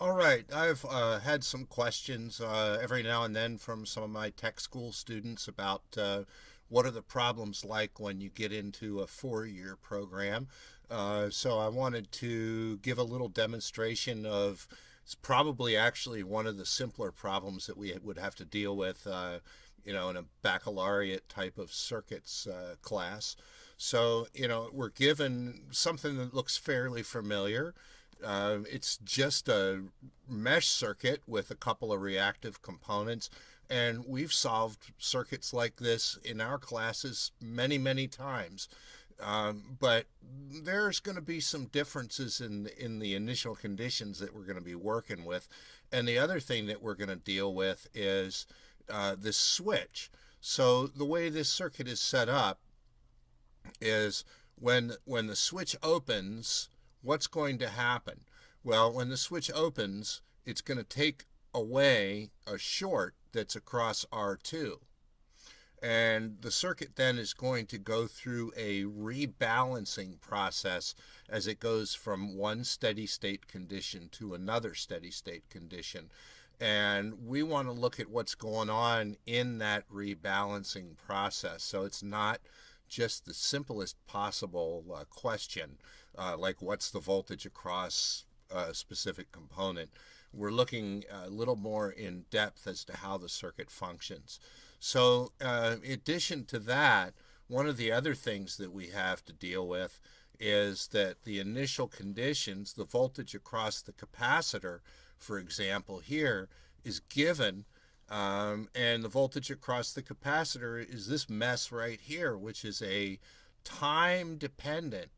All right, I've had some questions every now and then from some of my tech school students about what are the problems like when you get into a 4-year program. So I wanted to give a little demonstration of it's probably actually one of the simpler problems that we would have to deal with, in a baccalaureate type of circuits class. So, we're given something that looks fairly familiar. It's just a mesh circuit with a couple of reactive components, and we've solved circuits like this in our classes many, many times. But there's going to be some differences in the initial conditions that we're going to be working with, and the other thing that we're going to deal with is this switch. So the way this circuit is set up is when the switch opens, what's going to happen? Well, when the switch opens, it's going to take away a short that's across R2. And the circuit then is going to go through a rebalancing process as it goes from one steady state condition to another steady state condition. And we want to look at what's going on in that rebalancing process. So it's not just the simplest possible question, like what's the voltage across a specific component. We're looking a little more in depth as to how the circuit functions. So, in addition to that, one of the other things that we have to deal with is that the initial conditions, the voltage across the capacitor, for example, here, is given, and the voltage across the capacitor is this mess right here, which is a time dependent.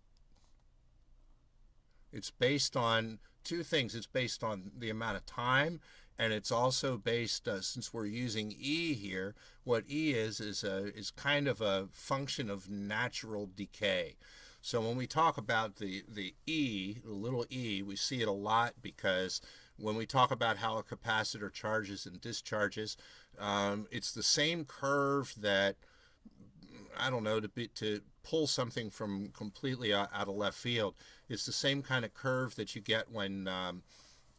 It's based on two things. It's based on the amount of time, and it's also based, since we're using E here, what E is kind of a function of natural decay. So when we talk about the E, the little e, we see it a lot because when we talk about how a capacitor charges and discharges, it's the same curve that, I don't know, to pull something from completely out of left field. It's the same kind of curve that you get when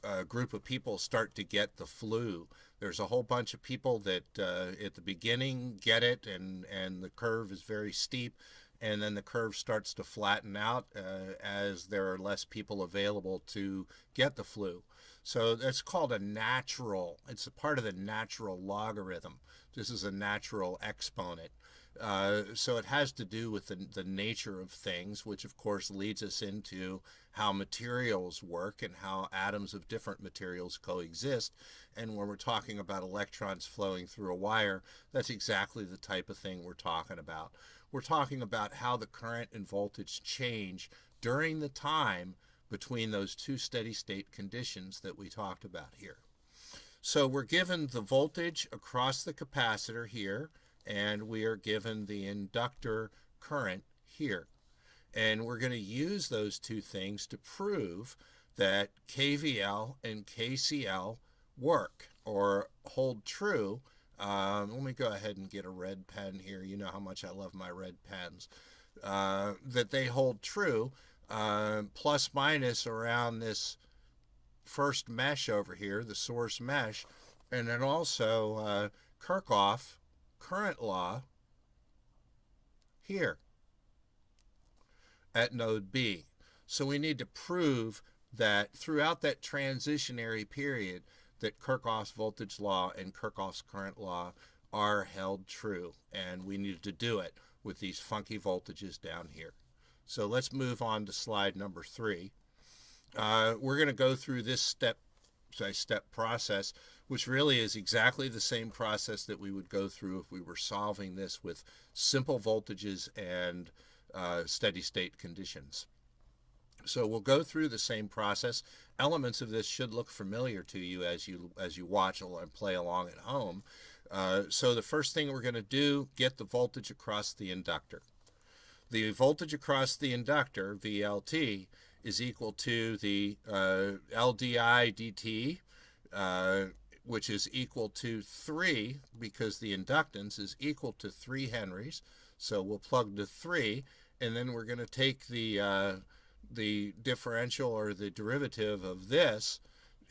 a group of people start to get the flu. There's a whole bunch of people that at the beginning get it, and the curve is very steep, and then the curve starts to flatten out as there are less people available to get the flu. So that's called a natural, it's a part of the natural logarithm. This is a natural exponent. So it has to do with the nature of things, which of course leads us into how materials work and how atoms of different materials coexist. And when we're talking about electrons flowing through a wire, that's exactly the type of thing we're talking about. We're talking about how the current and voltage change during the time between those two steady state conditions that we talked about here. So we're given the voltage across the capacitor here, and we are given the inductor current here. And we're going to use those two things to prove that KVL and KCL work or hold true. Let me go ahead and get a red pen here. You know how much I love my red pens. That they hold true, plus minus around this first mesh over here, the source mesh, and then also Kirchhoff current law here at node B. So we need to prove that throughout that transitionary period that Kirchhoff's voltage law and Kirchhoff's current law are held true, and we needed to do it with these funky voltages down here. So let's move on to slide number 3. We're going to go through this step-by-step process, which really is exactly the same process that we would go through if we were solving this with simple voltages and steady state conditions. So we'll go through the same process. Elements of this should look familiar to you as you watch and play along at home. So the first thing we're going to do, get the voltage across the inductor. The voltage across the inductor, VLT, is equal to the LDI dt, which is equal to 3, because the inductance is equal to 3 henries. So we'll plug the 3, and then we're going to take the differential or the derivative of this,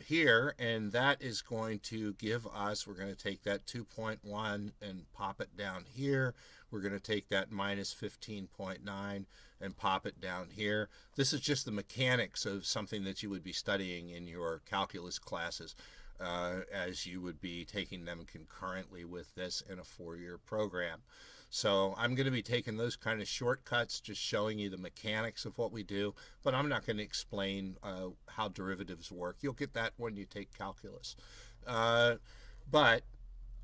here, and that is going to give us, we're going to take that 2.1 and pop it down here. We're going to take that minus 15.9 and pop it down here. This is just the mechanics of something that you would be studying in your calculus classes, as you would be taking them concurrently with this in a 4-year program. So I'm going to be taking those kind of shortcuts, just showing you the mechanics of what we do, but I'm not going to explain how derivatives work. You'll get that when you take calculus. But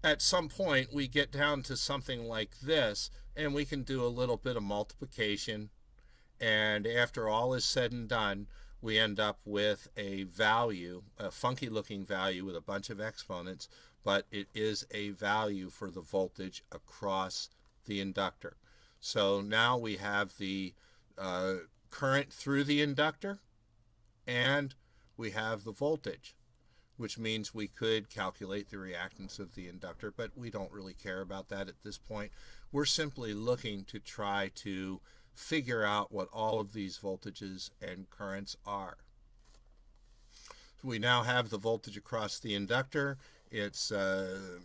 at some point we get down to something like this, and we can do a little bit of multiplication, and after all is said and done, we end up with a value, a funky looking value with a bunch of exponents, but it is a value for the voltage across the inductor. So now we have the current through the inductor, and we have the voltage, which means we could calculate the reactance of the inductor, but we don't really care about that at this point. We're simply looking to try to figure out what all of these voltages and currents are. So we now have the voltage across the inductor. It's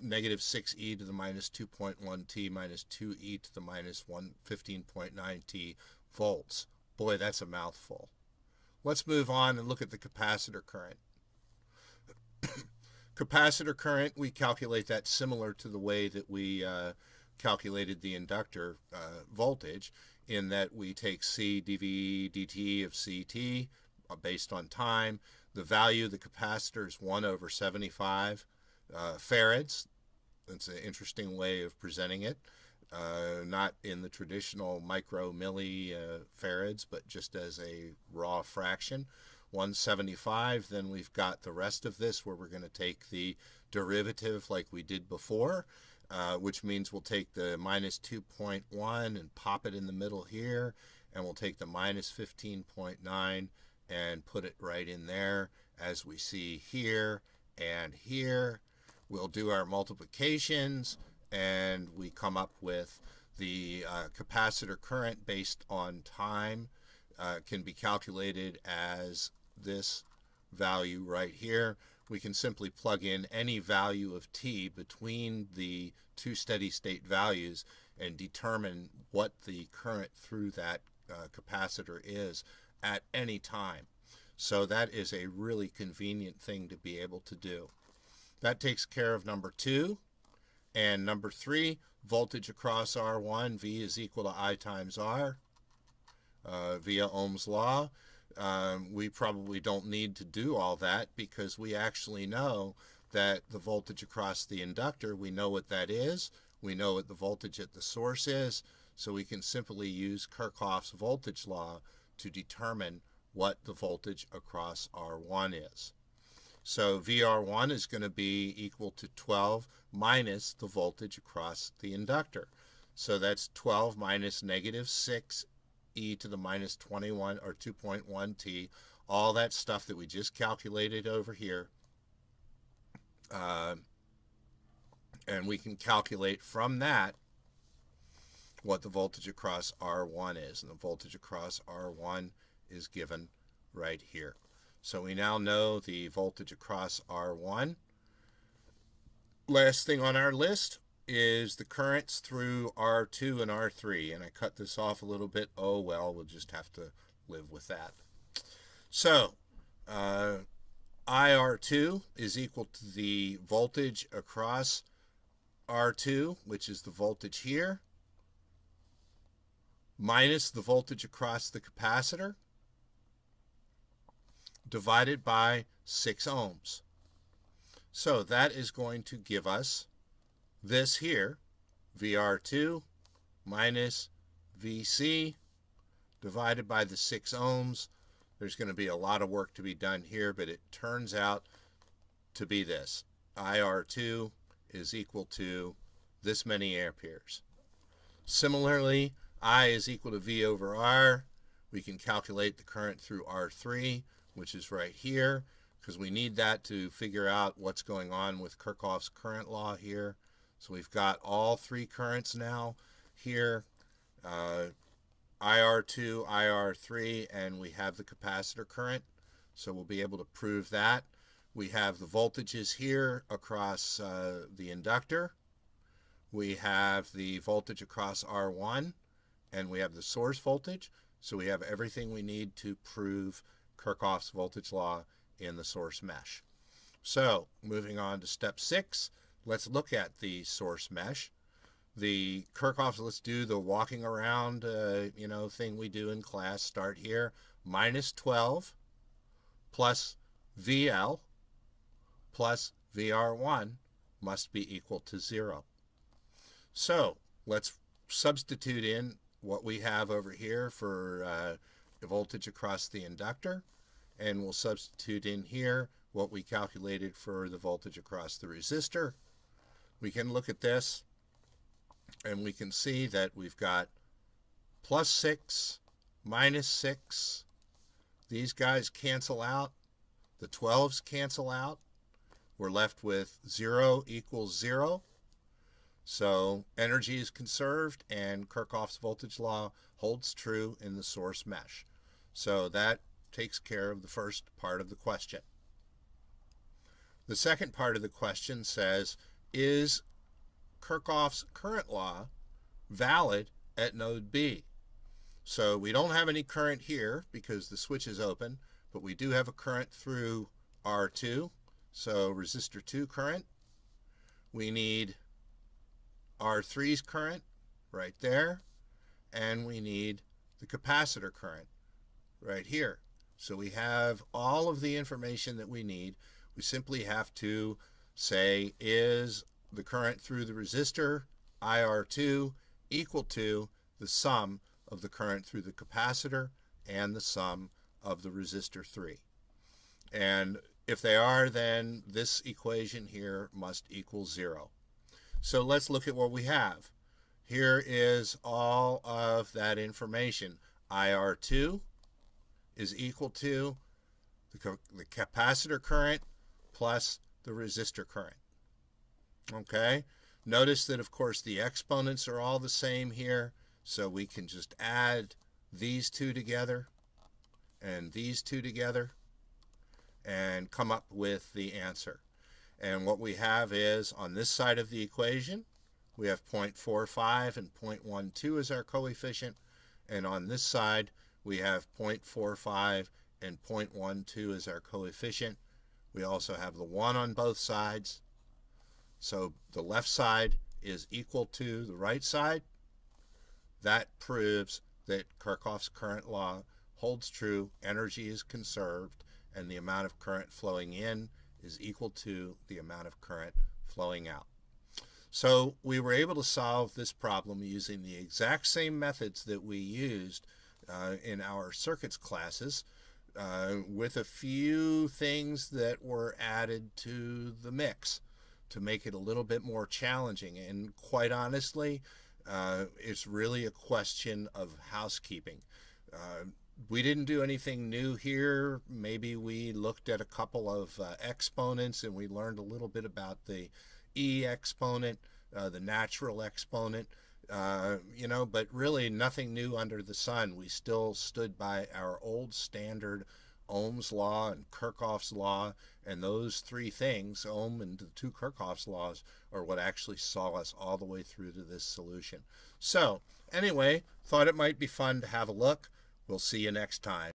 negative 6e to the minus 2.1 t minus 2e to the minus 15.9 t volts. Boy, that's a mouthful. Let's move on and look at the capacitor current. Capacitor current, we calculate that similar to the way that we calculated the inductor voltage, in that we take C dV dt of Ct based on time. The value of the capacitor is 1 over 75 farads. That's an interesting way of presenting it. Not in the traditional micro milli farads, but just as a raw fraction. 175, then we've got the rest of this where we're going to take the derivative like we did before, which means we'll take the minus 2.1 and pop it in the middle here, and we'll take the minus 15.9 and put it right in there as we see here and here. We'll do our multiplications, and we come up with the capacitor current based on time can be calculated as this value right here. We can simply plug in any value of t between the two steady state values and determine what the current through that capacitor is at any time. So that is a really convenient thing to be able to do. That takes care of number 2. And number 3, voltage across R1, V is equal to I times R via Ohm's law. We probably don't need to do all that because we actually know that the voltage across the inductor, we know what that is. We know what the voltage at the source is. So we can simply use Kirchhoff's voltage law to determine what the voltage across R1 is. So VR1 is going to be equal to 12 minus the voltage across the inductor. So that's 12 minus negative 6 e to the minus 21 or 2.1 t, all that stuff that we just calculated over here. And we can calculate from that what the voltage across R1 is. And the voltage across R1 is given right here. So we now know the voltage across R1. Last thing on our list is the currents through R2 and R3. And I cut this off a little bit. Oh, well, we'll just have to live with that. So IR2 is equal to the voltage across R2, which is the voltage here, minus the voltage across the capacitor, divided by 6 ohms. So that is going to give us this here, VR2 minus VC divided by the 6 ohms. There's going to be a lot of work to be done here, but it turns out to be this. IR2 is equal to this many amperes. Similarly, I is equal to V over R. We can calculate the current through R3, which is right here, because we need that to figure out what's going on with Kirchhoff's current law here. So we've got all 3 currents now here, IR2, IR3, and we have the capacitor current. So we'll be able to prove that. We have the voltages here across the inductor. We have the voltage across R1, and we have the source voltage. So we have everything we need to prove Kirchhoff's voltage law in the source mesh. So moving on to step 6, let's look at the source mesh. The Kirchhoff's, let's do the walking around thing we do in class. Start here. Minus 12 plus VL plus VR1 must be equal to 0. So let's substitute in what we have over here for the voltage across the inductor, and we'll substitute in here what we calculated for the voltage across the resistor. We can look at this, and we can see that we've got plus 6, minus 6. These guys cancel out. The 12s cancel out. We're left with 0 equals 0. So energy is conserved, and Kirchhoff's voltage law holds true in the source mesh. So that takes care of the first part of the question. The second part of the question says, is Kirchhoff's current law valid at node B? So we don't have any current here because the switch is open, but we do have a current through R2, so resistor 2 current. We need R3's current right there, and we need the capacitor current right here. So we have all of the information that we need. We simply have to say, is the current through the resistor, IR2, equal to the sum of the current through the capacitor and the sum of the resistor 3. And if they are, then this equation here must equal 0. So let's look at what we have. Here is all of that information. IR2 is equal to the capacitor current plus the resistor current. Okay? Notice that, of course, the exponents are all the same here, so we can just add these two together and these two together and come up with the answer. And what we have is, on this side of the equation, we have 0.45 and 0.12 as our coefficient, and on this side, we have 0.45 and 0.12 as our coefficient. We also have the 1 on both sides. So the left side is equal to the right side. That proves that Kirchhoff's current law holds true, energy is conserved, and the amount of current flowing in is equal to the amount of current flowing out. So we were able to solve this problem using the exact same methods that we used in our circuits classes, with a few things that were added to the mix to make it a little bit more challenging. And quite honestly, it's really a question of housekeeping. We didn't do anything new here. Maybe we looked at a couple of exponents and we learned a little bit about the E exponent, the natural exponent, but really nothing new under the sun. We still stood by our old standard Ohm's law and Kirchhoff's law, and those three things, Ohm and the two Kirchhoff's laws, are what actually saw us all the way through to this solution. So anyway, thought it might be fun to have a look. We'll see you next time.